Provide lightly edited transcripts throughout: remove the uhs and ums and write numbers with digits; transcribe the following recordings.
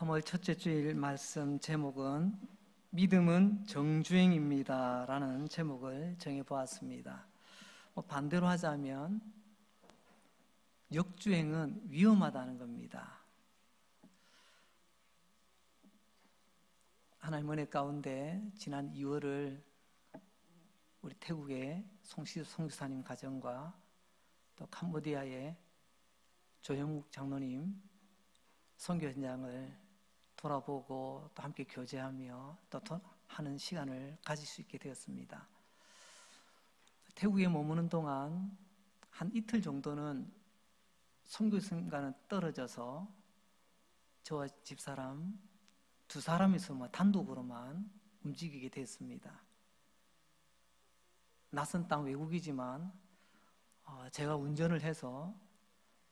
3월 첫째 주일 말씀 제목은 믿음은 정주행입니다 라는 제목을 정해보았습니다. 반대로 하자면 역주행은 위험하다는 겁니다. 하나님 은혜 가운데 지난 2월을 우리 태국의 송시수 선교사님 가정과 또 캄보디아의 조영국 장로님 선교 현장을 돌아보고 또 함께 교제하며 또 하는 시간을 가질 수 있게 되었습니다. 태국에 머무는 동안 한 이틀 정도는 선교사님과는 떨어져서 저와 집사람 두 사람이서 단독으로만 움직이게 됐습니다. 낯선 땅 외국이지만 제가 운전을 해서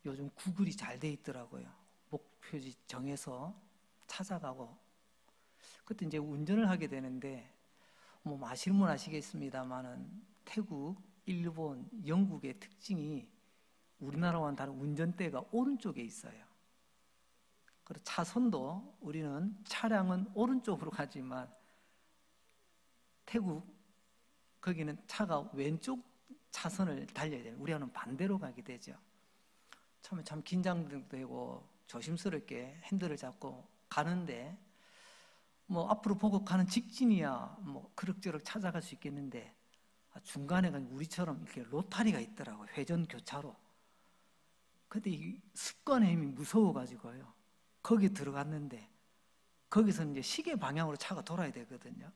요즘 구글이 잘 돼 있더라고요. 목표지 정해서 찾아가고, 그때 이제 운전을 하게 되는데 아시는 분 아시겠습니다만은 태국, 일본, 영국의 특징이 우리나라와는 다른 운전대가 오른쪽에 있어요. 그리고 차선도 우리는 차량은 오른쪽으로 가지만 태국 거기는 차가 왼쪽 차선을 달려야 돼요. 우리와는 반대로 가게 되죠. 처음에 참 긴장되고 조심스럽게 핸들을 잡고 가는데 앞으로 보고 가는 직진이야 그럭저럭 찾아갈 수 있겠는데 중간에 우리처럼 이렇게 로타리가 있더라고요. 회전 교차로. 근데 이 습관의 힘이 무서워가지고요. 거기 들어갔는데 거기서 이제 시계 방향으로 차가 돌아야 되거든요.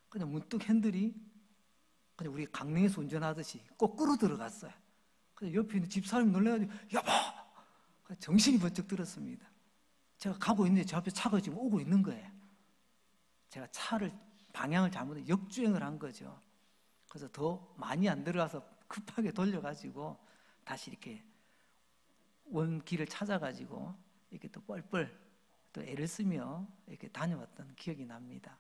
그냥 문득 핸들이 그냥 우리 강릉에서 운전하듯이 거꾸로 들어갔어요. 그래서 옆에 있는 집사람이 놀라가지고 여보! 정신이 번쩍 들었습니다. 제가 가고 있는데 저 앞에 차가 지금 오고 있는 거예요. 제가 방향을 잘못해 역주행을 한 거죠. 그래서 더 많이 안 들어가서 급하게 돌려가지고 다시 이렇게 원길을 찾아가지고 이렇게 또 뻘뻘 또 애를 쓰며 이렇게 다녀왔던 기억이 납니다.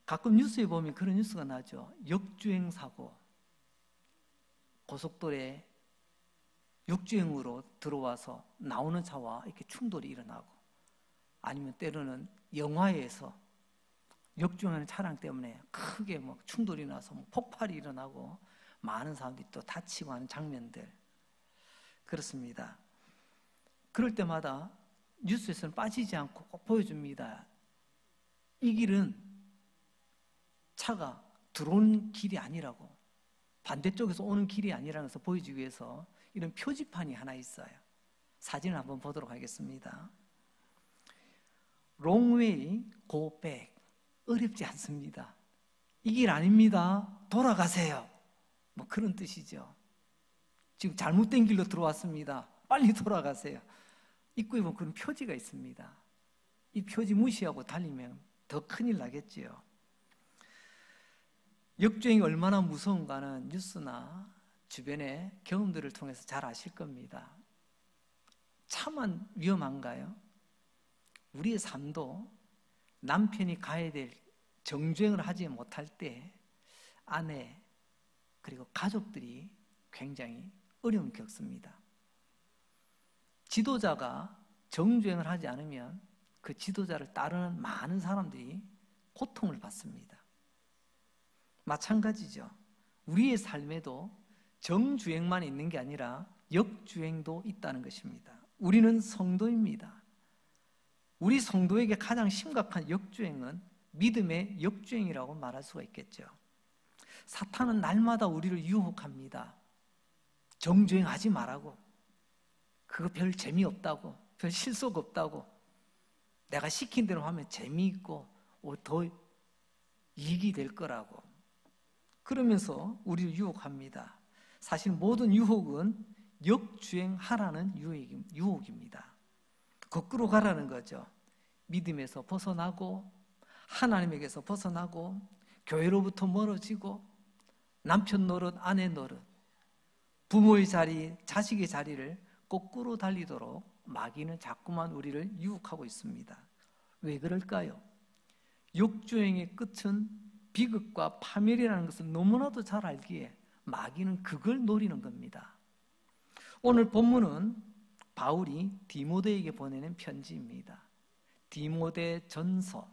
가끔 뉴스에 보면 그런 뉴스가 나죠. 역주행 사고. 고속도로에 역주행으로 들어와서 나오는 차와 이렇게 충돌이 일어나고, 아니면 때로는 영화에서 역주행하는 차량 때문에 크게 충돌이 나서 폭발이 일어나고 많은 사람들이 또 다치고 하는 장면들, 그렇습니다. 그럴 때마다 뉴스에서는 빠지지 않고 꼭 보여줍니다. 이 길은 차가 들어오는 길이 아니라고, 반대쪽에서 오는 길이 아니라는 것을 보여주기 위해서 이런 표지판이 하나 있어요. 사진을 한번 보도록 하겠습니다. Long way, go back. 어렵지 않습니다. 이 길 아닙니다. 돌아가세요. 그런 뜻이죠. 지금 잘못된 길로 들어왔습니다. 빨리 돌아가세요. 입구에 보면 그런 표지가 있습니다. 이 표지 무시하고 달리면 더 큰일 나겠지요. 역주행이 얼마나 무서운가는 뉴스나 주변의 경험들을 통해서 잘 아실 겁니다. 차만 위험한가요? 우리의 삶도 남편이 가야 될 정주행을 하지 못할 때 아내 그리고 가족들이 굉장히 어려움을 겪습니다. 지도자가 정주행을 하지 않으면 그 지도자를 따르는 많은 사람들이 고통을 받습니다. 마찬가지죠. 우리의 삶에도 정주행만 있는 게 아니라 역주행도 있다는 것입니다. 우리는 성도입니다. 우리 성도에게 가장 심각한 역주행은 믿음의 역주행이라고 말할 수가 있겠죠. 사탄은 날마다 우리를 유혹합니다. 정주행하지 말라고, 그거 별 재미없다고, 별 실속 없다고, 내가 시킨 대로 하면 재미있고 더 이익이 될 거라고 그러면서 우리를 유혹합니다. 사실 모든 유혹은 역주행하라는 유혹입니다. 거꾸로 가라는 거죠. 믿음에서 벗어나고 하나님에게서 벗어나고 교회로부터 멀어지고 남편 노릇 아내 노릇 부모의 자리 자식의 자리를 거꾸로 달리도록 마귀는 자꾸만 우리를 유혹하고 있습니다. 왜 그럴까요? 역주행의 끝은 비극과 파멸이라는 것을 너무나도 잘 알기에 마귀는 그걸 노리는 겁니다. 오늘 본문은 바울이 디모데에게 보내는 편지입니다. 디모데 전서,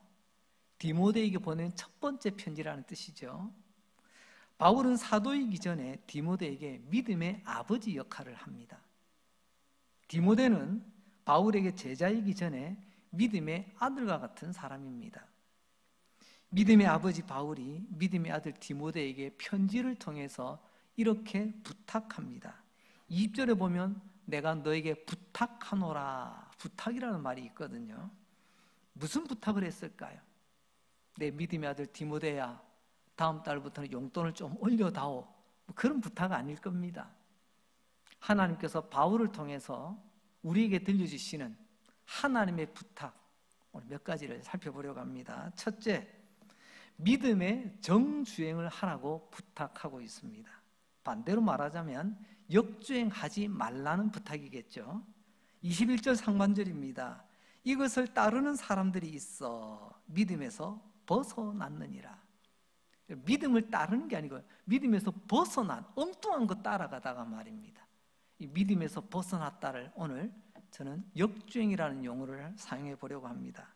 디모데에게 보내는 첫 번째 편지라는 뜻이죠. 바울은 사도이기 전에 디모데에게 믿음의 아버지 역할을 합니다. 디모데는 바울에게 제자이기 전에 믿음의 아들과 같은 사람입니다. 믿음의 아버지 바울이 믿음의 아들 디모데에게 편지를 통해서 이렇게 부탁합니다. 2절에 보면 내가 너에게 부탁하노라, 부탁이라는 말이 있거든요. 무슨 부탁을 했을까요? 내 믿음의 아들 디모데야, 다음 달부터는 용돈을 좀 올려다오, 그런 부탁 아닐 겁니다. 하나님께서 바울을 통해서 우리에게 들려주시는 하나님의 부탁, 오늘 몇 가지를 살펴보려고 합니다. 첫째, 믿음의 정주행을 하라고 부탁하고 있습니다. 반대로 말하자면 역주행하지 말라는 부탁이겠죠. 21절 상반절입니다. 이것을 따르는 사람들이 있어 믿음에서 벗어났느니라. 믿음을 따르는 게 아니고 믿음에서 벗어난 엉뚱한 거 따라가다가 말입니다. 이 믿음에서 벗어났다를 오늘 저는 역주행이라는 용어를 사용해 보려고 합니다.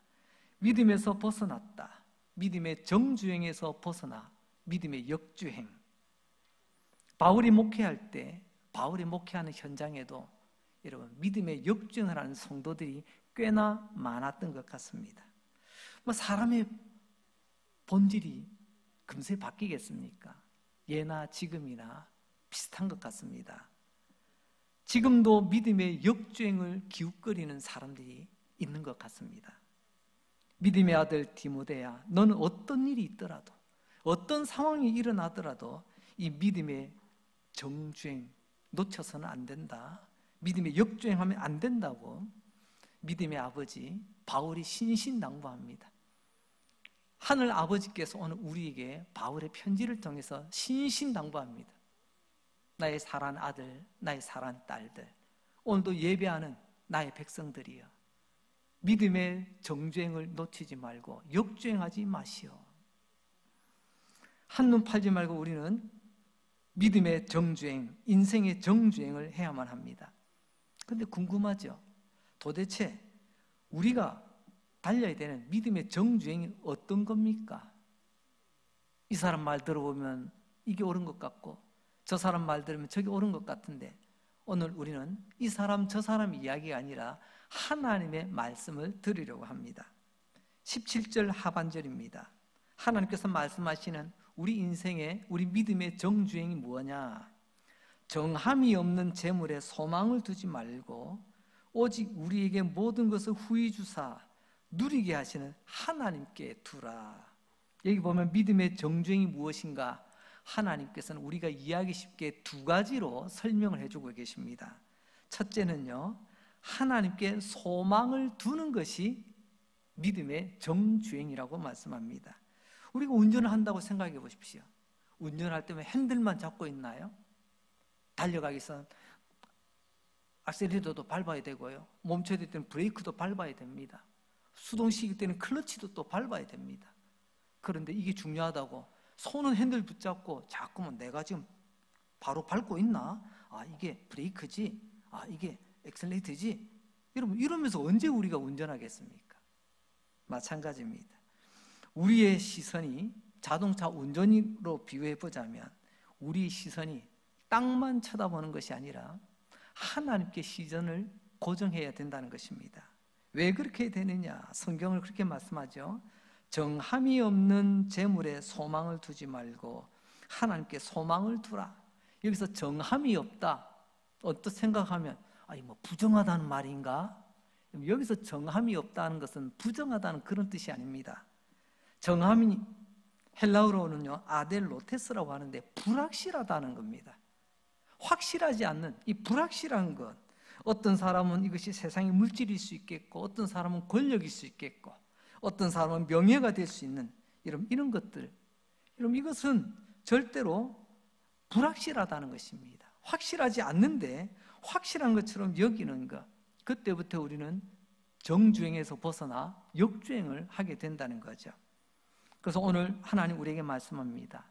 믿음에서 벗어났다, 믿음의 정주행에서 벗어나 믿음의 역주행. 바울이 목회할 때, 바울이 목회하는 현장에도 여러분 믿음의 역주행을 하는 성도들이 꽤나 많았던 것 같습니다. 사람의 본질이 금세 바뀌겠습니까? 예나 지금이나 비슷한 것 같습니다. 지금도 믿음의 역주행을 기웃거리는 사람들이 있는 것 같습니다. 믿음의 아들 디모데야, 너는 어떤 일이 있더라도, 어떤 상황이 일어나더라도 이 믿음의 정주행 놓쳐서는 안 된다, 믿음의 역주행하면 안 된다고 믿음의 아버지 바울이 신신당부합니다. 하늘 아버지께서 오늘 우리에게 바울의 편지를 통해서 신신당부합니다. 나의 사랑하는 아들, 나의 사랑하는 딸들, 오늘도 예배하는 나의 백성들이여, 믿음의 정주행을 놓치지 말고 역주행하지 마시오. 한눈 팔지 말고 우리는 믿음의 정주행, 인생의 정주행을 해야만 합니다. 그런데 궁금하죠? 도대체 우리가 달려야 되는 믿음의 정주행이 어떤 겁니까? 이 사람 말 들어보면 이게 옳은 것 같고 저 사람 말 들으면 저게 옳은 것 같은데, 오늘 우리는 이 사람 저 사람 이야기가 아니라 하나님의 말씀을 들으려고 합니다. 17절 하반절입니다. 하나님께서 말씀하시는 우리 인생의, 우리 믿음의 정주행이 뭐냐? 정함이 없는 재물에 소망을 두지 말고 오직 우리에게 모든 것을 후히 주사 누리게 하시는 하나님께 두라. 여기 보면 믿음의 정주행이 무엇인가? 하나님께서는 우리가 이해하기 쉽게 두 가지로 설명을 해주고 계십니다. 첫째는요, 하나님께 소망을 두는 것이 믿음의 정주행이라고 말씀합니다. 우리가 운전을 한다고 생각해 보십시오. 운전할 때면 핸들만 잡고 있나요? 달려가기 위해서 악셀레터도 밟아야 되고요, 멈춰야 될 때는 브레이크도 밟아야 됩니다. 수동식일 때는 클러치도 또 밟아야 됩니다. 그런데 이게 중요하다고 손은 핸들 붙잡고 자꾸만 내가 지금 바로 밟고 있나? 아, 이게 브레이크지? 아, 이게 엑셀레이터지? 여러분, 이러면서 언제 우리가 운전하겠습니까? 마찬가지입니다. 우리의 시선이 자동차 운전으로 비유해 보자면 우리 시선이 땅만 쳐다보는 것이 아니라 하나님께 시선을 고정해야 된다는 것입니다. 왜 그렇게 되느냐? 성경을 그렇게 말씀하죠. 정함이 없는 재물에 소망을 두지 말고 하나님께 소망을 두라. 여기서 정함이 없다, 어떻게 생각하면 뭐 부정하다는 말인가? 여기서 정함이 없다는 것은 부정하다는 그런 뜻이 아닙니다. 정함이 헬라어로는요 아델로테스라고 하는데 불확실하다는 겁니다. 확실하지 않는 이 불확실한 것, 어떤 사람은 이것이 세상의 물질일 수 있겠고, 어떤 사람은 권력일 수 있겠고, 어떤 사람은 명예가 될 수 있는 이런 것들, 이것은 절대로 불확실하다는 것입니다. 확실하지 않는데 확실한 것처럼 여기는 것, 그때부터 우리는 정주행에서 벗어나 역주행을 하게 된다는 거죠. 그래서 오늘 하나님 우리에게 말씀합니다.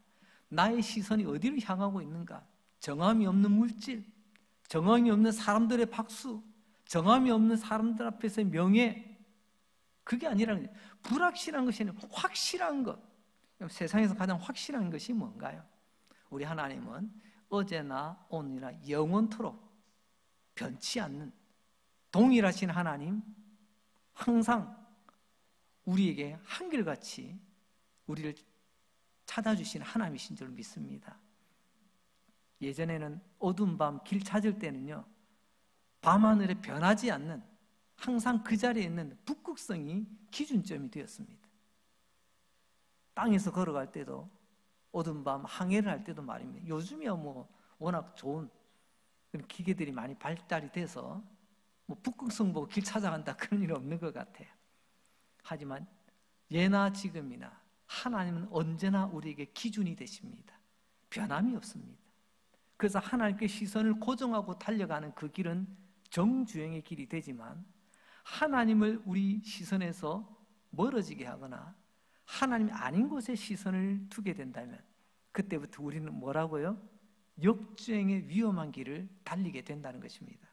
나의 시선이 어디로 향하고 있는가? 정함이 없는 물질, 정함이 없는 사람들의 박수, 정함이 없는 사람들 앞에서의 명예, 그게 아니라 불확실한 것이 아니라 확실한 것. 세상에서 가장 확실한 것이 뭔가요? 우리 하나님은 어제나 오늘이나 영원토록 변치 않는 동일하신 하나님, 항상 우리에게 한결같이 우리를 찾아주신 하나님이신 줄 믿습니다. 예전에는 어두운 밤 길 찾을 때는요, 밤하늘에 변하지 않는 항상 그 자리에 있는 북극성이 기준점이 되었습니다. 땅에서 걸어갈 때도 어두운 밤 항해를 할 때도 말입니다. 요즘이야 뭐 워낙 좋은 기계들이 많이 발달이 돼서 뭐 북극성 보고 길 찾아간다 그런 일은 없는 것 같아요. 하지만 예나 지금이나 하나님은 언제나 우리에게 기준이 되십니다. 변함이 없습니다. 그래서 하나님께 시선을 고정하고 달려가는 그 길은 정주행의 길이 되지만, 하나님을 우리 시선에서 멀어지게 하거나 하나님이 아닌 곳에 시선을 두게 된다면 그때부터 우리는 뭐라고요? 역주행의 위험한 길을 달리게 된다는 것입니다.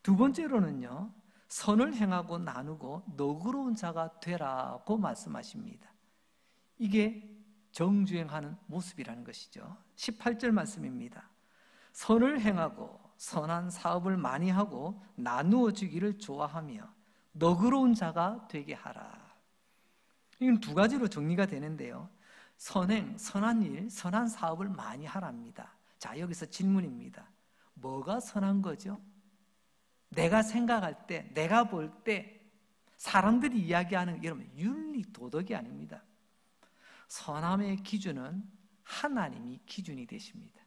두 번째로는요, 선을 행하고 나누고 너그러운 자가 되라고 말씀하십니다. 이게 정주행하는 모습이라는 것이죠. 18절 말씀입니다. 선을 행하고 선한 사업을 많이 하고 나누어 주기를 좋아하며 너그러운 자가 되게 하라. 이건 두 가지로 정리가 되는데요. 선행, 선한 일, 선한 사업을 많이 하랍니다. 자, 여기서 질문입니다. 뭐가 선한 거죠? 내가 생각할 때, 내가 볼 때 사람들이 이야기하는, 여러분, 윤리, 도덕이 아닙니다. 선함의 기준은 하나님이 기준이 되십니다.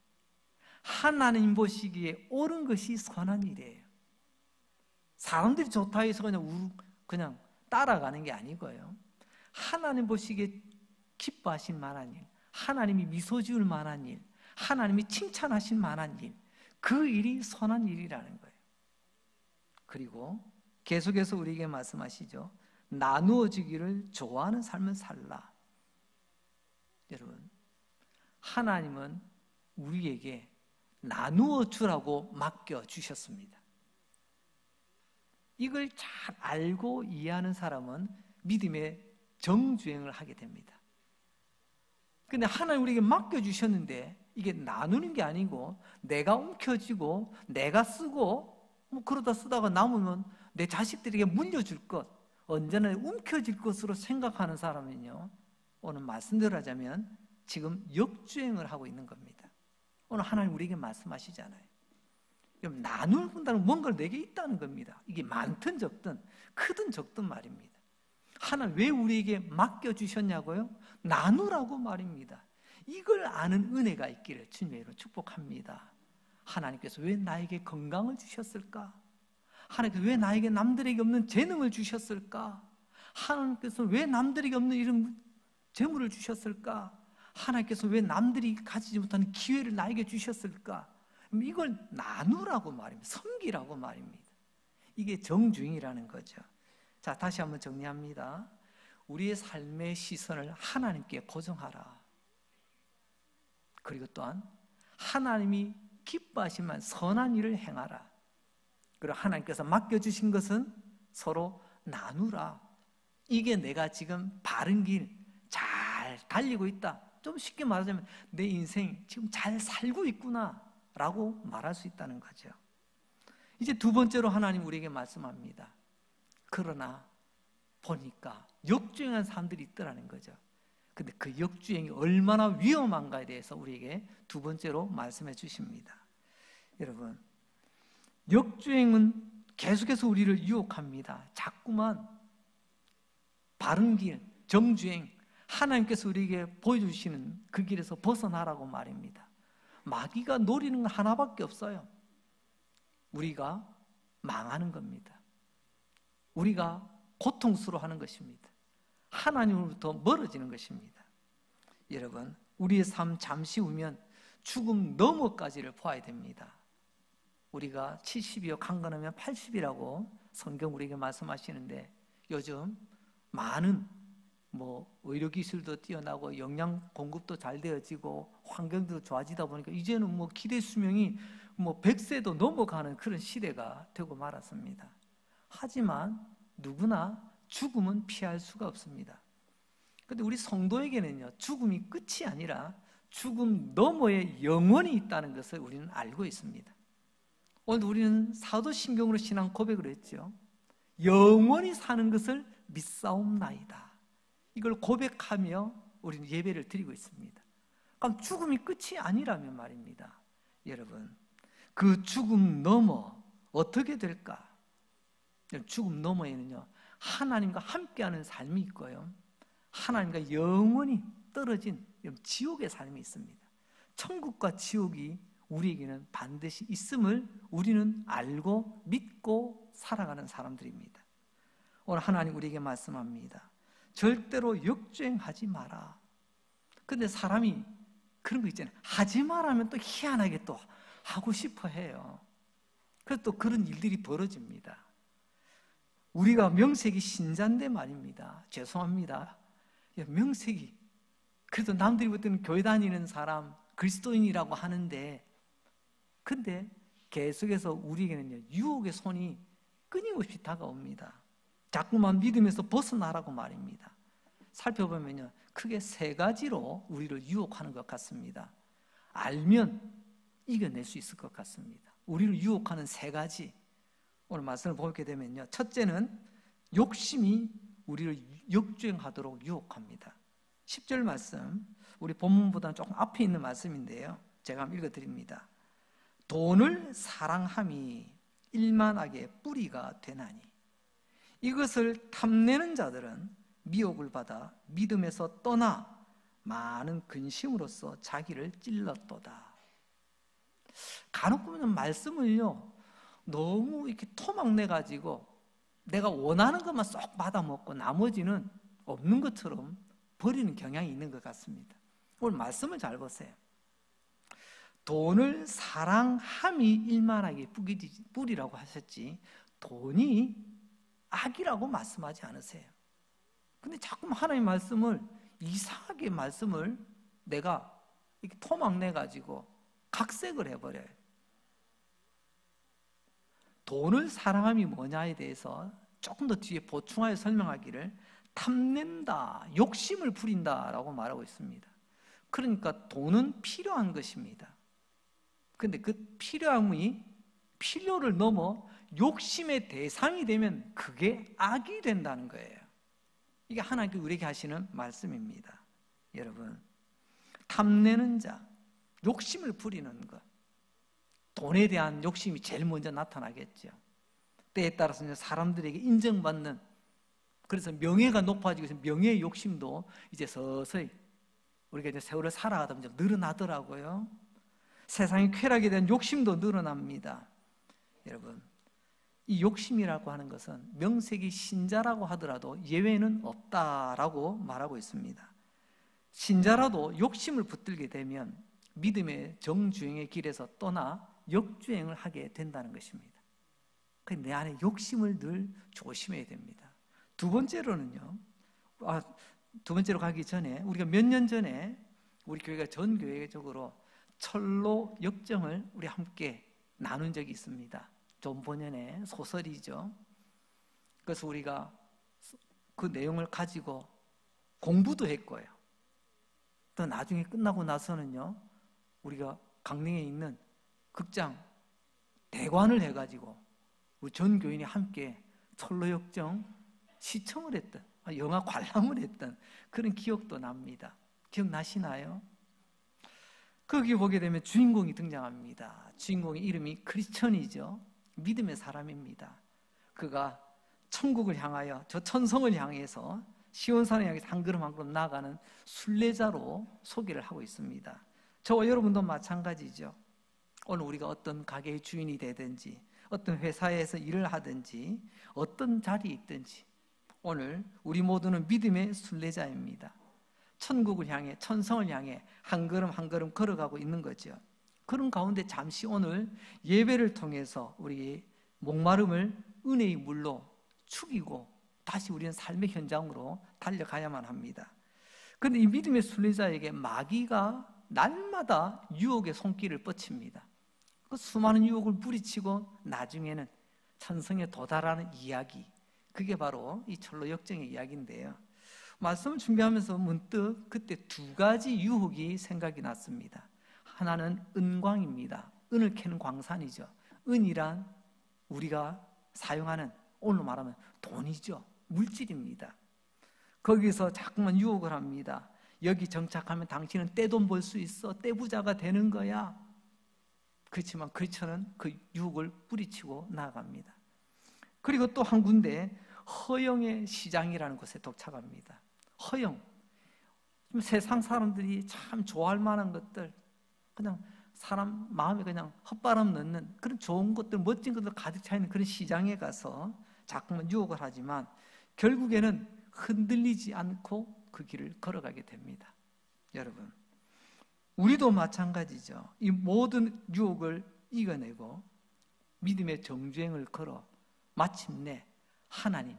하나님 보시기에 옳은 것이 선한 일이에요. 사람들이 좋다 해서 그냥 따라가는 게 아니고요. 하나님 보시기에 기뻐하실 만한 일, 하나님이 미소 지을 만한 일, 하나님이 칭찬하실 만한 일, 그 일이 선한 일이라는 거예요. 그리고 계속해서 우리에게 말씀하시죠. 나누어 주기를 좋아하는 삶을 살라. 여러분, 하나님은 우리에게 나누어 주라고 맡겨 주셨습니다. 이걸 잘 알고 이해하는 사람은 믿음의 정주행을 하게 됩니다. 근데 하나님 우리에게 맡겨 주셨는데 이게 나누는 게 아니고 내가 움켜쥐고 내가 쓰고 뭐 그러다 쓰다가 남으면 내 자식들에게 물려줄 것, 언제나 움켜질 것으로 생각하는 사람은요, 오늘 말씀대로 하자면 지금 역주행을 하고 있는 겁니다. 오늘 하나님 우리에게 말씀하시잖아요. 그럼 나눈다는 뭔가를 내게 있다는 겁니다. 이게 많든 적든 크든 적든 말입니다. 하나님 왜 우리에게 맡겨주셨냐고요? 나누라고 말입니다. 이걸 아는 은혜가 있기를 주님의 이름으로 축복합니다. 하나님께서 왜 나에게 건강을 주셨을까? 하나님께서 왜 나에게 남들에게 없는 재능을 주셨을까? 하나님께서 왜 남들에게 없는 이런 재물을 주셨을까? 하나님께서 왜 남들이 가지지 못하는 기회를 나에게 주셨을까? 이걸 나누라고 말입니다. 섬기라고 말입니다. 이게 정주행이라는 거죠. 자, 다시 한번 정리합니다. 우리의 삶의 시선을 하나님께 고정하라. 그리고 또한 하나님이 기뻐하시면 선한 일을 행하라. 그리고 하나님께서 맡겨주신 것은 서로 나누라. 이게 내가 지금 바른 길 잘 달리고 있다. 좀 쉽게 말하자면 내 인생 지금 잘 살고 있구나 라고 말할 수 있다는 거죠. 이제 두 번째로 하나님 우리에게 말씀합니다. 그러나 보니까 역주행한 사람들이 있더라는 거죠. 근데 그 역주행이 얼마나 위험한가에 대해서 우리에게 두 번째로 말씀해 주십니다. 여러분, 역주행은 계속해서 우리를 유혹합니다. 자꾸만 바른 길, 정주행, 하나님께서 우리에게 보여주시는 그 길에서 벗어나라고 말입니다. 마귀가 노리는 건 하나밖에 없어요. 우리가 망하는 겁니다. 우리가 고통스러워하는 것입니다. 하나님으로부터 멀어지는 것입니다. 여러분, 우리의 삶 잠시 후면 죽음 너머까지를 보아야 됩니다. 우리가 70이요 강건하면 80이라고 성경 우리에게 말씀하시는데 요즘 많은 의료기술도 뛰어나고 영양 공급도 잘 되어지고 환경도 좋아지다 보니까 이제는 기대 수명이 100세도 넘어가는 그런 시대가 되고 말았습니다. 하지만 누구나 죽음은 피할 수가 없습니다. 그런데 우리 성도에게는요, 죽음이 끝이 아니라 죽음 너머에 영원이 있다는 것을 우리는 알고 있습니다. 오늘 우리는 사도신경으로 신앙 고백을 했죠. 영원히 사는 것을 믿사옵나이다. 이걸 고백하며 우리는 예배를 드리고 있습니다. 그럼 죽음이 끝이 아니라면 말입니다. 여러분, 그 죽음 너머 어떻게 될까? 죽음 너머에는요, 하나님과 함께하는 삶이 있고요, 하나님과 영원히 떨어진 지옥의 삶이 있습니다. 천국과 지옥이 우리에게는 반드시 있음을 우리는 알고 믿고 살아가는 사람들입니다. 오늘 하나님 우리에게 말씀합니다. 절대로 역주행하지 마라. 근데 사람이 그런 거 있잖아요. 하지 말라면 또 희한하게 또 하고 싶어 해요. 그래서 또 그런 일들이 벌어집니다. 우리가 명색이 신자인데 말입니다. 죄송합니다. 명색이 그래도 남들이 볼 때는 교회 다니는 사람, 그리스도인이라고 하는데, 근데 계속해서 우리에게는 유혹의 손이 끊임없이 다가옵니다. 자꾸만 믿음에서 벗어나라고 말입니다. 살펴보면요, 크게 세 가지로 우리를 유혹하는 것 같습니다. 알면 이겨낼 수 있을 것 같습니다. 우리를 유혹하는 세 가지, 오늘 말씀을 보게 되면요, 첫째는 욕심이 우리를 역주행하도록 유혹합니다. 10절 말씀, 우리 본문보다는 조금 앞에 있는 말씀인데요, 제가 한번 읽어드립니다. 돈을 사랑함이 일만하게 뿌리가 되나니 이것을 탐내는 자들은 미혹을 받아 믿음에서 떠나 많은 근심으로써 자기를 찔렀도다. 간혹 보면 말씀을요, 너무 이렇게 토막내가지고 내가 원하는 것만 쏙 받아먹고 나머지는 없는 것처럼 버리는 경향이 있는 것 같습니다. 오늘 말씀을 잘 보세요. 돈을 사랑함이 일만하게 뿌리라고 하셨지 돈이 악이라고 말씀하지 않으세요. 근데 자꾸 하나님의 말씀을 이상하게 말씀을 내가 이렇게 토막내가지고 각색을 해버려요. 돈을 사랑함이 뭐냐에 대해서 조금 더 뒤에 보충하여 설명하기를 탐낸다, 욕심을 부린다라고 말하고 있습니다. 그러니까 돈은 필요한 것입니다. 근데 그 필요함이 필요를 넘어 욕심의 대상이 되면 그게 악이 된다는 거예요. 이게 하나님께서 우리에게 하시는 말씀입니다. 여러분, 탐내는 자, 욕심을 부리는 것, 돈에 대한 욕심이 제일 먼저 나타나겠죠. 때에 따라서는 사람들에게 인정받는, 그래서 명예가 높아지고 있어서 명예의 욕심도 이제 서서히 우리가 이제 세월을 살아가다 보면 늘어나더라고요. 세상의 쾌락에 대한 욕심도 늘어납니다. 여러분, 이 욕심이라고 하는 것은 명색이 신자라고 하더라도 예외는 없다라고 말하고 있습니다. 신자라도 욕심을 붙들게 되면 믿음의 정주행의 길에서 떠나 역주행을 하게 된다는 것입니다. 그래서 내 안에 욕심을 늘 조심해야 됩니다. 두 번째로는요, 두 번째로 가기 전에 우리가 몇 년 전에 우리 교회가 전 교회적으로 철로 역정을 우리 함께 나눈 적이 있습니다. 존 버년의 소설이죠. 그래서 우리가 그 내용을 가지고 공부도 했고요. 또 나중에 끝나고 나서는요, 우리가 강릉에 있는 극장 대관을 해가지고 우리 전 교인이 함께 철로 역정 시청을 했던, 영화 관람을 했던 그런 기억도 납니다. 기억나시나요? 거기 보게 되면 주인공이 등장합니다. 주인공의 이름이 크리스천이죠. 믿음의 사람입니다. 그가 천국을 향하여, 저 천성을 향해서, 시온산을 향해서 한 걸음 한 걸음 나아가는 순례자로 소개를 하고 있습니다. 저와 여러분도 마찬가지죠. 오늘 우리가 어떤 가게의 주인이 되든지, 어떤 회사에서 일을 하든지, 어떤 자리에 있든지, 오늘 우리 모두는 믿음의 순례자입니다. 천국을 향해, 천성을 향해 한 걸음 한 걸음 걸어가고 있는 거죠. 그런 가운데 잠시 오늘 예배를 통해서 우리 목마름을 은혜의 물로 축이고 다시 우리는 삶의 현장으로 달려가야만 합니다. 그런데 이 믿음의 순례자에게 마귀가 날마다 유혹의 손길을 뻗칩니다. 그 수많은 유혹을 뿌리치고 나중에는 천성에 도달하는 이야기, 그게 바로 이 철로 역정의 이야기인데요. 말씀을 준비하면서 문득 그때 두 가지 유혹이 생각이 났습니다. 하나는 은광입니다. 은을 캐는 광산이죠. 은이란 우리가 사용하는, 오늘로 말하면 돈이죠. 물질입니다. 거기서 자꾸만 유혹을 합니다. 여기 정착하면 당신은 떼돈 벌 수 있어. 떼부자가 되는 거야. 그렇지만 그처럼 그 유혹을 뿌리치고 나아갑니다. 그리고 또 한 군데 허영의 시장이라는 곳에 도착합니다. 허영. 세상 사람들이 참 좋아할 만한 것들, 그냥 사람 마음에 그냥 헛바람 넣는 그런 좋은 것들, 멋진 것들 가득 차 있는 그런 시장에 가서 자꾸만 유혹을 하지만 결국에는 흔들리지 않고 그 길을 걸어가게 됩니다. 여러분, 우리도 마찬가지죠. 이 모든 유혹을 이겨내고 믿음의 정주행을 걸어 마침내 하나님,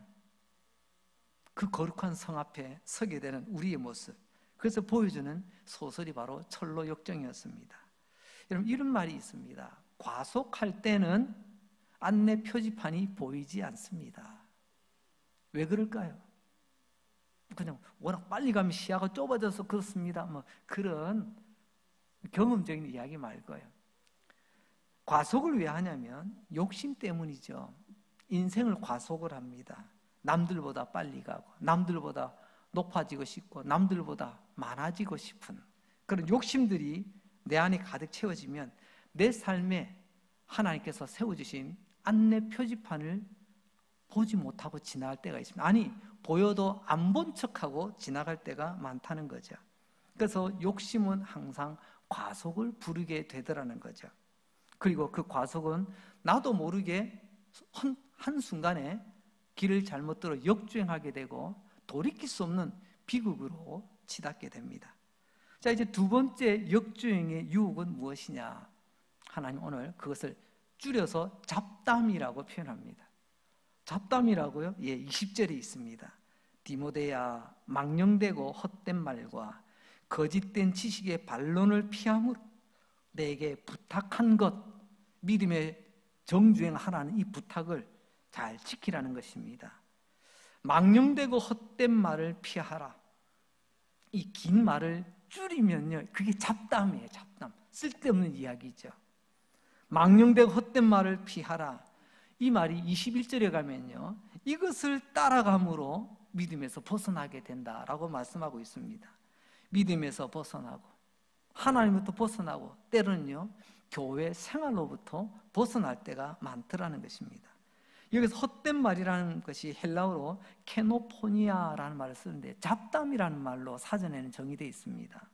그 거룩한 성 앞에 서게 되는 우리의 모습, 그래서 보여주는 소설이 바로 철로 역정이었습니다. 여러분, 이런 말이 있습니다. 과속할 때는 안내 표지판이 보이지 않습니다. 왜 그럴까요? 그냥 워낙 빨리 가면 시야가 좁아져서 그렇습니다. 뭐 그런 경험적인 이야기 말고요. 과속을 왜 하냐면 욕심 때문이죠. 인생을 과속을 합니다. 남들보다 빨리 가고, 남들보다 높아지고 싶고, 남들보다 많아지고 싶은 그런 욕심들이 내 안에 가득 채워지면 내 삶에 하나님께서 세워주신 안내 표지판을 보지 못하고 지나갈 때가 있습니다. 아니, 보여도 안 본 척하고 지나갈 때가 많다는 거죠. 그래서 욕심은 항상 과속을 부르게 되더라는 거죠. 그리고 그 과속은 나도 모르게 한순간에 길을 잘못 들어 역주행하게 되고 돌이킬 수 없는 비극으로 치닫게 됩니다. 자, 이제 두 번째 역주행의 유혹은 무엇이냐? 하나님 오늘 그것을 줄여서 잡담이라고 표현합니다. 잡담이라고요? 예, 20절에 있습니다. 디모데야, 망령되고 헛된 말과 거짓된 지식의 반론을 피함으로 내게 부탁한 것, 믿음의 정주행하라는 이 부탁을 잘 지키라는 것입니다. 망령되고 헛된 말을 피하라. 이 긴 말을 줄이면요, 그게 잡담이에요. 잡담, 쓸데없는 이야기죠. 망령되고 헛된 말을 피하라. 이 말이 21절에 가면요, 이것을 따라감으로 믿음에서 벗어나게 된다라고 말씀하고 있습니다. 믿음에서 벗어나고 하나님부터 벗어나고 때로는요 교회 생활로부터 벗어날 때가 많더라는 것입니다. 여기서 헛된 말이라는 것이 헬라어로 케노포니아라는 말을 쓰는데 잡담이라는 말로 사전에는 정의되어 있습니다.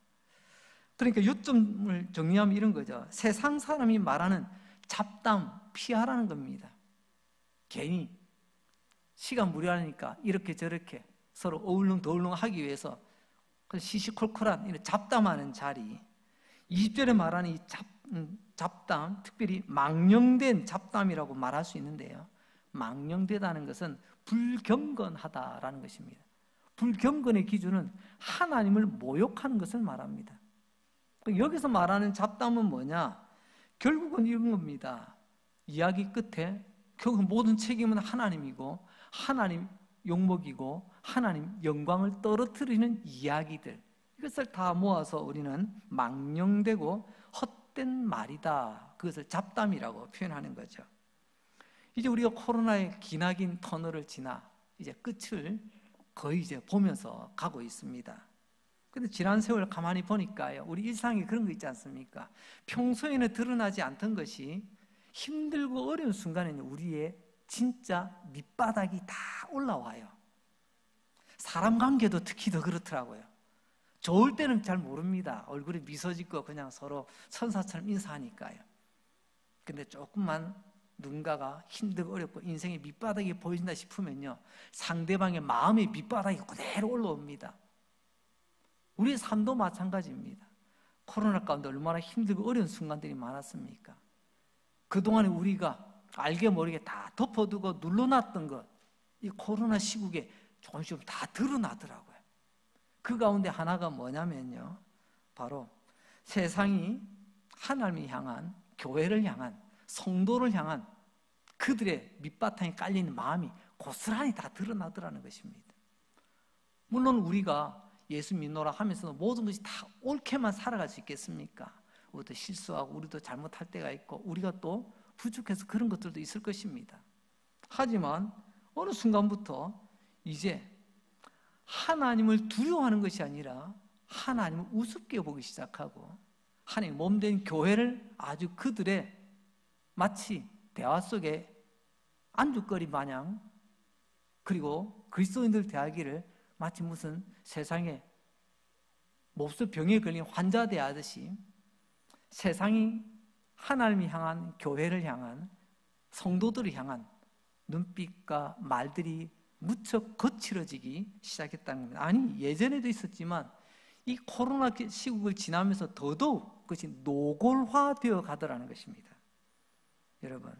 그러니까 요점을 정리하면 이런 거죠. 세상 사람이 말하는 잡담 피하라는 겁니다. 괜히 시간 무료하니까 이렇게 저렇게 서로 어울렁더울렁 하기 위해서 시시콜콜한 이런 잡담하는 자리, 20절에 말하는 이 잡담, 특별히 망령된 잡담이라고 말할 수 있는데요, 망령되다는 것은 불경건하다라는 것입니다. 불경건의 기준은 하나님을 모욕하는 것을 말합니다. 여기서 말하는 잡담은 뭐냐? 결국은 이런 겁니다. 이야기 끝에 결국 모든 책임은 하나님이고 하나님 욕먹이고 하나님 영광을 떨어뜨리는 이야기들, 이것을 다 모아서 우리는 망령되고 헛된 말이다, 그것을 잡담이라고 표현하는 거죠. 이제 우리가 코로나의 기나긴 터널을 지나 이제 끝을 거의 이제 보면서 가고 있습니다. 근데 지난 세월 가만히 보니까요, 우리 일상에 그런 거 있지 않습니까? 평소에는 드러나지 않던 것이 힘들고 어려운 순간에는 우리의 진짜 밑바닥이 다 올라와요. 사람 관계도 특히 더 그렇더라고요. 좋을 때는 잘 모릅니다. 얼굴에 미소 짓고 그냥 서로 천사처럼 인사하니까요. 근데 조금만 누군가가 힘들고 어렵고 인생의 밑바닥이 보인다 싶으면요, 상대방의 마음의 밑바닥이 그대로 올라옵니다. 우리의 삶도 마찬가지입니다. 코로나 가운데 얼마나 힘들고 어려운 순간들이 많았습니까? 그동안에 우리가 알게 모르게 다 덮어두고 눌러놨던 것, 이 코로나 시국에 조금씩 다 드러나더라고요. 그 가운데 하나가 뭐냐면요, 바로 세상이 하나님을 향한, 교회를 향한, 성도를 향한 그들의 밑바탕에 깔리는 마음이 고스란히 다 드러나더라는 것입니다. 물론 우리가 예수 믿노라 하면서 모든 것이 다 옳게만 살아갈 수 있겠습니까? 우리도 실수하고 우리도 잘못할 때가 있고 우리가 또 부족해서 그런 것들도 있을 것입니다. 하지만 어느 순간부터 이제 하나님을 두려워하는 것이 아니라 하나님을 우습게 보기 시작하고 하나님 몸된 교회를 아주 그들의 마치 대화 속에 안주거리 마냥, 그리고 그리스도인들 대하기를 마치 무슨 세상에 몹쓸 병에 걸린 환자 대하듯이 세상이 하나님을 향한, 교회를 향한, 성도들을 향한 눈빛과 말들이 무척 거칠어지기 시작했다는 겁니다. 아니, 예전에도 있었지만 이 코로나 시국을 지나면서 더더욱 그것이 노골화되어 가더라는 것입니다. 여러분,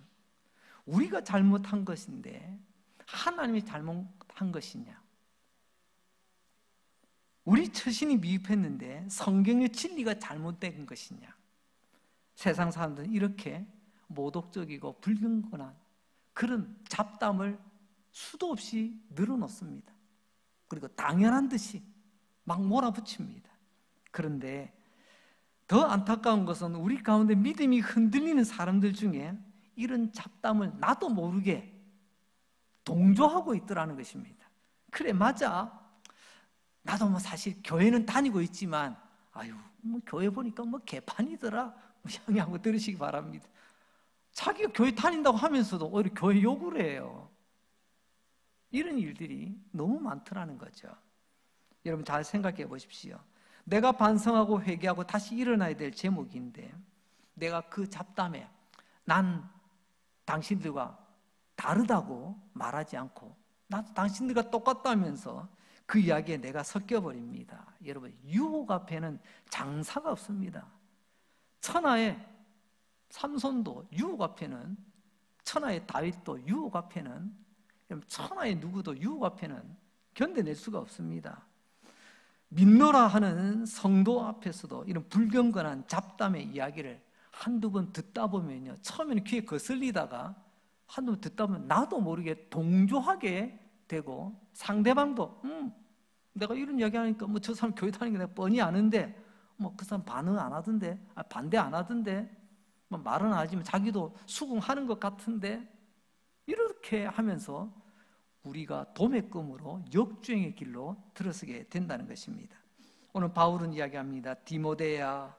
우리가 잘못한 것인데 하나님이 잘못한 것이냐? 우리 처신이 미흡했는데 성경의 진리가 잘못된 것이냐? 세상 사람들은 이렇게 모독적이고 불경건한 그런 잡담을 수도 없이 늘어놓습니다. 그리고 당연한 듯이 막 몰아붙입니다. 그런데 더 안타까운 것은 우리 가운데 믿음이 흔들리는 사람들 중에 이런 잡담을 나도 모르게 동조하고 있더라는 것입니다. 그래, 맞아. 나도 뭐 사실 교회는 다니고 있지만 아유, 뭐 교회 보니까 뭐 개판이더라. 향하고 들으시기 바랍니다. 자기가 교회 다닌다고 하면서도 오히려 교회 욕을 해요. 이런 일들이 너무 많더라는 거죠. 여러분 잘 생각해 보십시오. 내가 반성하고 회개하고 다시 일어나야 될 제목인데 내가 그 잡담에 난 당신들과 다르다고 말하지 않고 나도 당신들과 똑같다면서 그 이야기에 내가 섞여버립니다. 여러분, 유혹 앞에는 장사가 없습니다. 천하의 삼손도 유혹 앞에는, 천하의 다윗도 유혹 앞에는, 천하의 누구도 유혹 앞에는 견뎌낼 수가 없습니다. 믿노라 하는 성도 앞에서도 이런 불경건한 잡담의 이야기를 한두 번 듣다 보면요, 처음에는 귀에 거슬리다가 한두 번 듣다 보면 나도 모르게 동조하게 되고 상대방도 내가 이런 이야기 하니까 뭐 저 사람 교회 다니는 게 내가 뻔히 아는데 뭐 그 사람 반응 안 하던데, 반대 안 하던데, 뭐 말은 안 하지만 자기도 수긍하는 것 같은데, 이렇게 하면서 우리가 도매금으로 역주행의 길로 들어서게 된다는 것입니다. 오늘 바울은 이야기합니다. 디모데야,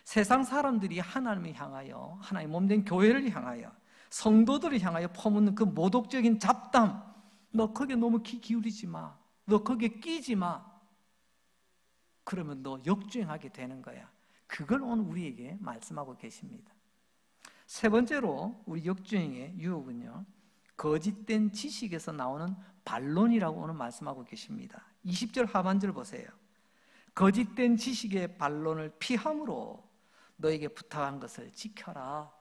세상 사람들이 하나님을 향하여, 하나님 몸된 교회를 향하여, 성도들을 향하여 퍼붓는 그 모독적인 잡담, 너 거기에 너무 귀 기울이지 마. 너 거기에 끼지 마. 그러면 너 역주행하게 되는 거야. 그걸 오늘 우리에게 말씀하고 계십니다. 세 번째로 우리 역주행의 유혹은요, 거짓된 지식에서 나오는 반론이라고 오늘 말씀하고 계십니다. 20절 하반절 보세요. 거짓된 지식의 반론을 피함으로 너에게 부탁한 것을 지켜라.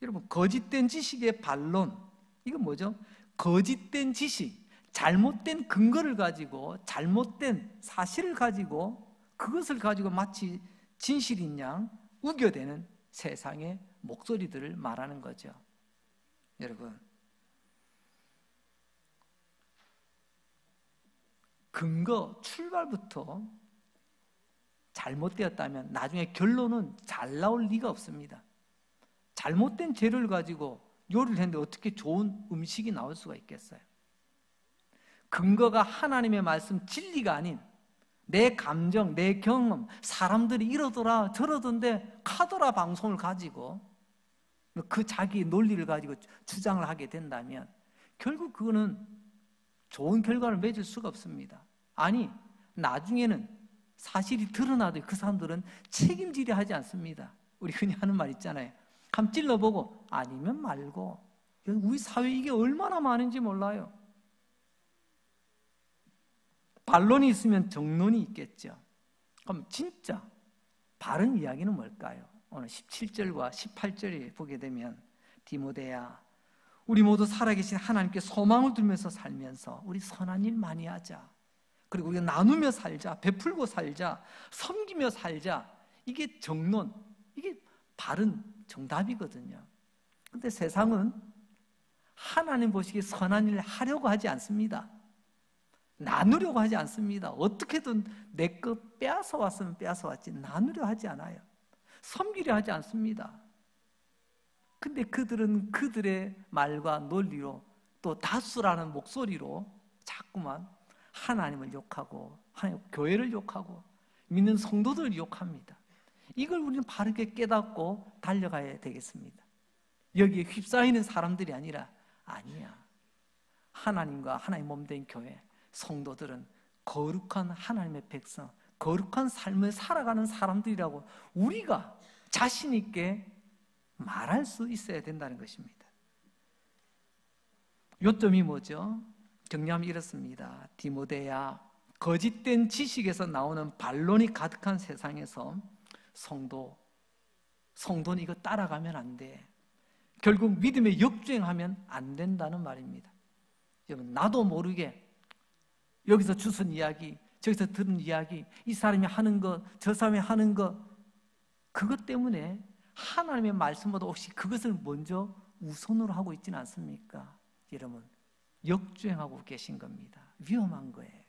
여러분, 거짓된 지식의 반론, 이건 뭐죠? 거짓된 지식, 잘못된 근거를 가지고, 잘못된 사실을 가지고, 그것을 가지고 마치 진실인 양 우겨대는 세상의 목소리들을 말하는 거죠. 여러분, 근거, 출발부터 잘못되었다면 나중에 결론은 잘 나올 리가 없습니다. 잘못된 재료를 가지고 요리를 했는데 어떻게 좋은 음식이 나올 수가 있겠어요? 근거가 하나님의 말씀, 진리가 아닌 내 감정, 내 경험, 사람들이 이러더라 저러던데 카더라 방송을 가지고 그 자기 논리를 가지고 주장을 하게 된다면 결국 그거는 좋은 결과를 맺을 수가 없습니다. 아니, 나중에는 사실이 드러나도 그 사람들은 책임지려 하지 않습니다. 우리 흔히 하는 말 있잖아요. 한번 찔러보고 아니면 말고. 우리 사회에 이게 얼마나 많은지 몰라요. 반론이 있으면 정론이 있겠죠. 그럼 진짜 바른 이야기는 뭘까요? 오늘 17절과 18절에 보게 되면 디모데야, 우리 모두 살아계신 하나님께 소망을 두면서 살면서 우리 선한 일 많이 하자. 그리고 우리가 나누며 살자, 베풀고 살자, 섬기며 살자. 이게 정론, 이게 바른 정답이거든요. 근데 세상은 하나님 보시기에 선한 일을 하려고 하지 않습니다. 나누려고 하지 않습니다. 어떻게든 내 것 빼앗아 왔으면 빼앗아 왔지 나누려 하지 않아요. 섬기려 하지 않습니다. 근데 그들은 그들의 말과 논리로 또 다수라는 목소리로 자꾸만 하나님을 욕하고 하나님 교회를 욕하고 믿는 성도들을 욕합니다. 이걸 우리는 바르게 깨닫고 달려가야 되겠습니다. 여기에 휩싸이는 사람들이 아니라 아니야. 하나님과 하나님 몸된 교회 성도들은 거룩한 하나님의 백성, 거룩한 삶을 살아가는 사람들이라고 우리가 자신 있게 말할 수 있어야 된다는 것입니다. 요점이 뭐죠? 정리하면 이렇습니다. 디모데야, 거짓된 지식에서 나오는 반론이 가득한 세상에서 성도는 이거 따라가면 안 돼. 결국 믿음에 역주행하면 안 된다는 말입니다. 여러분, 나도 모르게 여기서 주선 이야기, 저기서 들은 이야기, 이 사람이 하는 것, 저 사람이 하는 것, 그것 때문에 하나님의 말씀보다 혹시 그것을 먼저 우선으로 하고 있지는 않습니까? 여러분, 역주행하고 계신 겁니다. 위험한 거예요.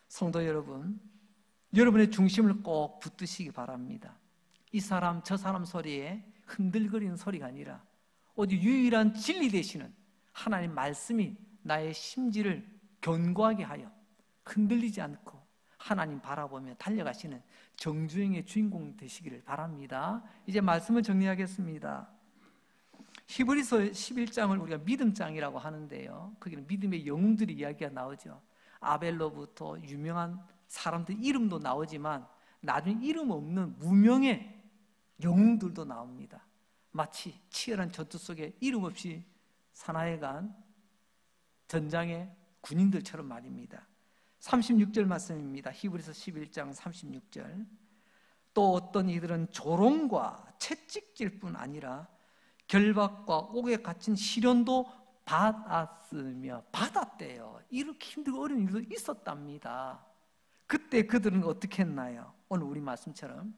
성도 여러분, 여러분의 중심을 꼭 붙드시기 바랍니다. 이 사람 저 사람 소리에 흔들거리는 소리가 아니라 오직 유일한 진리 되시는 하나님 말씀이 나의 심지를 견고하게 하여 흔들리지 않고 하나님 바라보며 달려가시는 정주행의 주인공 되시기를 바랍니다. 이제 말씀을 정리하겠습니다. 히브리서 11장을 우리가 믿음장이라고 하는데요, 거기는 믿음의 영웅들의 이야기가 나오죠. 아벨로부터 유명한 사람들 이름도 나오지만 나중에 이름 없는 무명의 영웅들도 나옵니다. 마치 치열한 전투 속에 이름 없이 사나이간 전장의 군인들처럼 말입니다. 36절 말씀입니다. 히브리서 11장 36절. 또 어떤 이들은 조롱과 채찍질 뿐 아니라 결박과 옥에 갇힌 시련도 받았대요. 이렇게 힘들고 어려운 일도 있었답니다. 그때 그들은 어떻게 했나요? 오늘 우리 말씀처럼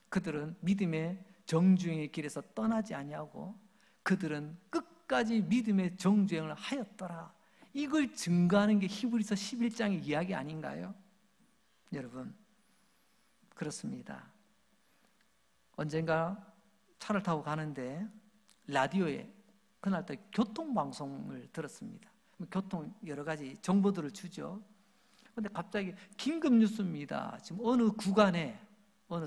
그들은 믿음의 정주행의 길에서 떠나지 아니하고 그들은 끝까지 믿음의 정주행을 하였더라. 이걸 증거하는 게 히브리서 11장의 이야기 아닌가요? 여러분, 그렇습니다. 언젠가 차를 타고 가는데 라디오에 그날 또 교통방송을 들었습니다. 교통 여러 가지 정보들을 주죠. 그런데 갑자기 긴급 뉴스입니다. 지금 어느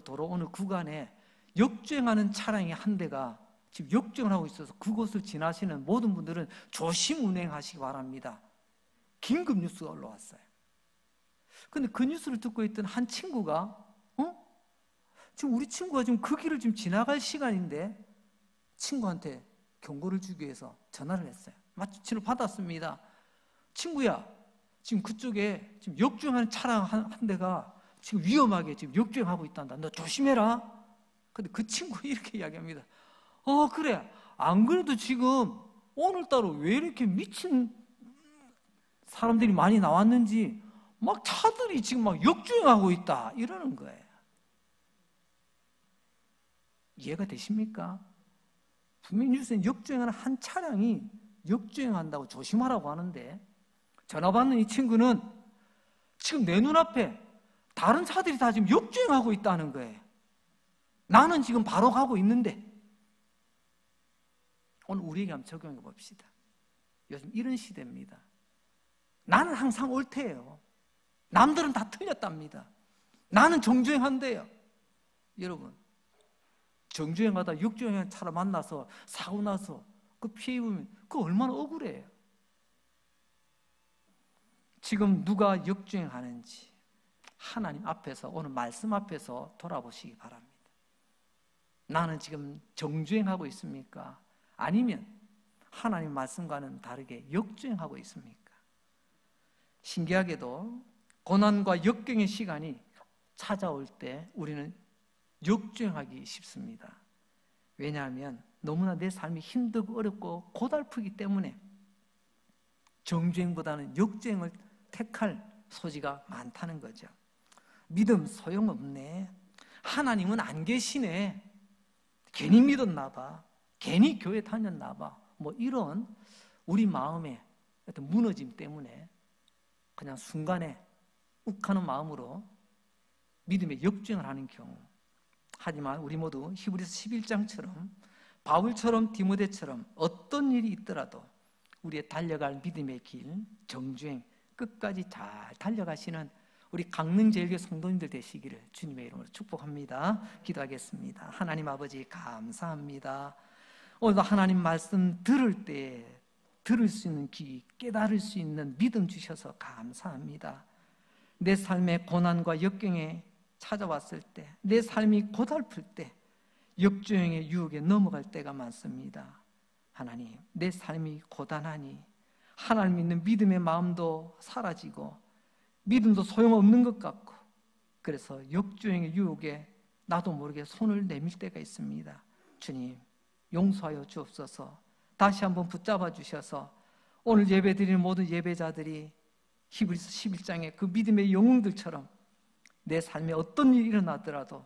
도로 어느 구간에 역주행하는 차량이 한 대가 지금 역주행을 하고 있어서 그곳을 지나시는 모든 분들은 조심 운행하시기 바랍니다. 긴급 뉴스가 올라왔어요. 그런데 그 뉴스를 듣고 있던 한 친구가 지금 우리 친구가 지금 그 길을 지금 지나갈 시간인데 친구한테 경고를 주기 위해서 전화를 했어요. 마침을 받았습니다. 친구야, 지금 그쪽에 지금 역주행하는 차량 한 대가 지금 위험하게 지금 역주행하고 있단다. 너 조심해라. 근데 그 친구가 이렇게 이야기합니다. 그래. 안 그래도 지금 오늘따라 왜 이렇게 미친 사람들이 많이 나왔는지 막 차들이 지금 막 역주행하고 있다. 이러는 거예요. 이해가 되십니까? 분명히 뉴스에 역주행하는 한 차량이 역주행한다고 조심하라고 하는데 전화 받는 이 친구는 지금 내 눈앞에 다른 차들이 다 지금 역주행하고 있다는 거예요. 나는 지금 바로 가고 있는데. 오늘 우리에게 한번 적용해 봅시다. 요즘 이런 시대입니다. 나는 항상 옳대요. 남들은 다 틀렸답니다. 나는 정주행한대요. 여러분, 정주행하다 역주행하는 차를 만나서 사고 나서 그 피해 입으면 그거 얼마나 억울해요. 지금 누가 역주행하는지 하나님 앞에서, 오늘 말씀 앞에서 돌아보시기 바랍니다. 나는 지금 정주행하고 있습니까? 아니면 하나님 말씀과는 다르게 역주행하고 있습니까? 신기하게도 고난과 역경의 시간이 찾아올 때 우리는 역주행하기 쉽습니다. 왜냐하면 너무나 내 삶이 힘들고 어렵고 고달프기 때문에 정주행보다는 역주행을 택할 소지가 많다는 거죠. 믿음 소용없네. 하나님은 안 계시네. 괜히 믿었나 봐. 괜히 교회 다녔나 봐. 뭐 이런 우리 마음의 어떤 무너짐 때문에 그냥 순간에 욱하는 마음으로 믿음의 역주행을 하는 경우. 하지만 우리 모두 히브리서 11장처럼 바울처럼 디모데처럼 어떤 일이 있더라도 우리의 달려갈 믿음의 길, 정주행 끝까지 잘 달려가시는 우리 강릉제일교회 성도님들 되시기를 주님의 이름으로 축복합니다. 기도하겠습니다. 하나님 아버지 감사합니다. 오늘도 하나님 말씀 들을 때 들을 수 있는 귀, 깨달을 수 있는 믿음 주셔서 감사합니다. 내 삶의 고난과 역경에 찾아왔을 때, 내 삶이 고달플 때 역주행의 유혹에 넘어갈 때가 많습니다. 하나님, 내 삶이 고단하니 하나님 믿는 믿음의 마음도 사라지고 믿음도 소용없는 것 같고, 그래서 역주행의 유혹에 나도 모르게 손을 내밀 때가 있습니다. 주님, 용서하여 주옵소서. 다시 한번 붙잡아 주셔서 오늘 예배드리는 모든 예배자들이 히브리서 11장의 그 믿음의 영웅들처럼 내 삶에 어떤 일이 일어나더라도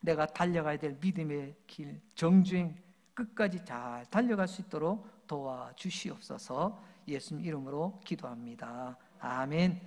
내가 달려가야 될 믿음의 길, 정주행 끝까지 잘 달려갈 수 있도록 도와주시옵소서. 예수님 이름으로 기도합니다. 아멘.